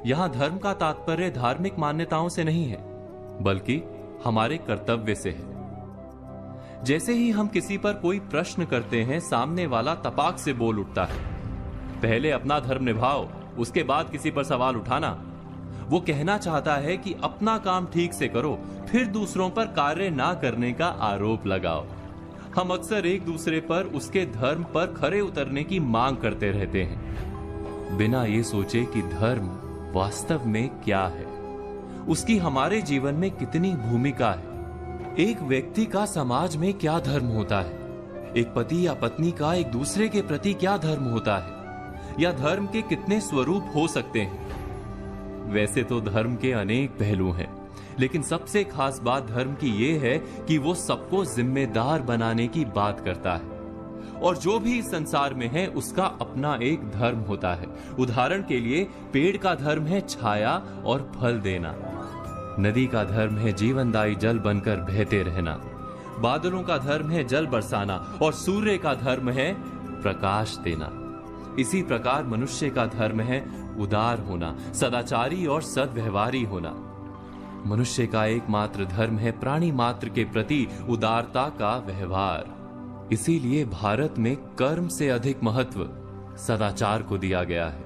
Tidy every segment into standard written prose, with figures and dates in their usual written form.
यहाँ धर्म का तात्पर्य धार्मिक मान्यताओं से नहीं है, बल्कि हमारे कर्तव्य से है। जैसे ही हम किसी पर कोई प्रश्न करते हैं, सामने वाला तपाक से बोल उठता है, पहले अपना धर्म निभाओ, उसके बाद किसी पर सवाल उठाना। वो कहना चाहता है कि अपना काम ठीक से करो, फिर दूसरों पर कार्य ना करने का आरोप लगाओ। हम अक्सर एक दूसरे पर उसके धर्म पर खरे उतरने की मांग करते रहते हैं, बिना ये सोचे कि धर्म वास्तव में क्या है, उसकी हमारे जीवन में कितनी भूमिका है। एक व्यक्ति का समाज में क्या धर्म होता है, एक पति या पत्नी का एक दूसरे के प्रति क्या धर्म होता है, या धर्म के कितने स्वरूप हो सकते हैं। वैसे तो धर्म के अनेक पहलू हैं, लेकिन सबसे खास बात धर्म की यह है कि वो सबको जिम्मेदार बनाने की बात करता है। और जो भी इस संसार में है उसका अपना एक धर्म होता है। उदाहरण के लिए पेड़ का धर्म है छाया और फल देना, नदी का धर्म है जीवनदायी जल बनकर बहते रहना, बादलों का धर्म है जल बरसाना, और सूर्य का धर्म है प्रकाश देना। इसी प्रकार मनुष्य का धर्म है उदार होना, सदाचारी और सद्व्यवहारी होना। मनुष्य का एकमात्र धर्म है प्राणी मात्र के प्रति उदारता का व्यवहार। इसीलिए भारत में कर्म से अधिक महत्व सदाचार को दिया गया है।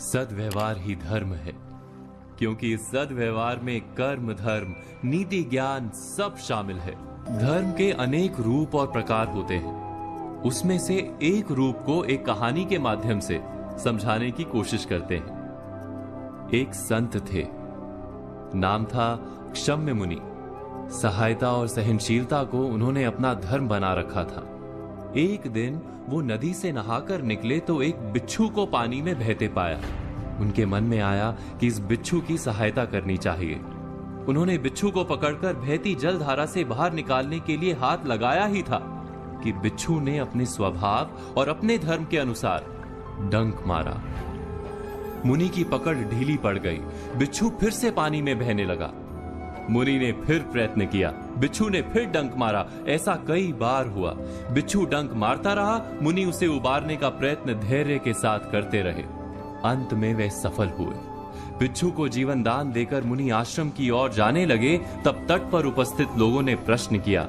सद्व्यवहार ही धर्म है, क्योंकि इस सद्व्यवहार में कर्म, धर्म, नीति, ज्ञान सब शामिल है। धर्म के अनेक रूप और प्रकार होते हैं, उसमें से एक रूप को एक कहानी के माध्यम से समझाने की कोशिश करते हैं। एक संत थे, नाम था क्षम्य मुनि। सहायता और सहनशीलता को उन्होंने अपना धर्म बना रखा था। एक दिन वो नदी से नहाकर निकले तो एक बिच्छू को पानी में बहते पाया। उनके मन में आया कि इस बिच्छू की सहायता करनी चाहिए। उन्होंने बिच्छू को पकड़कर बहती जलधारा से बाहर निकालने के लिए हाथ लगाया ही था कि बिच्छू ने अपने स्वभाव और अपने धर्म के अनुसार डंक मारा। मुनि की पकड़ ढीली पड़ गई, बिच्छू फिर से पानी में बहने लगा। मुनि ने फिर प्रयत्न किया, बिच्छू ने फिर डंक मारा। ऐसा कई बार हुआ। बिच्छू डंक मारता रहा, मुनि उसे उबारने का प्रयत्न धैर्य के साथ करते रहे। अंत में वे सफल हुए। बिच्छू को जीवन दान देकर मुनि आश्रम की ओर जाने लगे। तब तट पर उपस्थित लोगों ने प्रश्न किया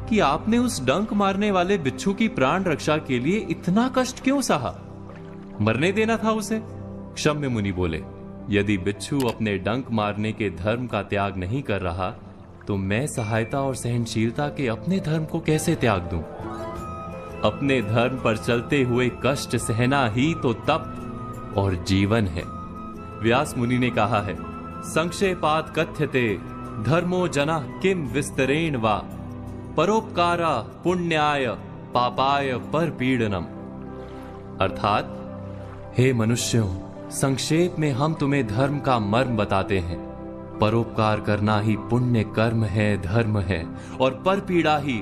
कि आपने उस डंक मारने वाले बिच्छू की प्राण रक्षा के लिए इतना कष्ट क्यों सहा? मरने देना था उसे। क्षम्य मुनि बोले, यदि बिच्छू अपने डंक मारने के धर्म का त्याग नहीं कर रहा तो मैं सहायता और सहनशीलता के अपने धर्म को कैसे त्याग दूं? अपने धर्म पर चलते हुए कष्ट सहना ही तो तप और जीवन है। व्यास मुनि ने कहा है, संक्षेपात कथ्यते धर्मो जना किम विस्तरेण वा परोपकारा पुण्याय पापाय परपीडनम। अर्थात, हे मनुष्यों, संक्षेप में हम तुम्हें धर्म का मर्म बताते हैं। परोपकार करना ही पुण्य कर्म है, धर्म है, और परपीड़ा ही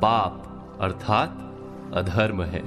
पाप अर्थात अधर्म है।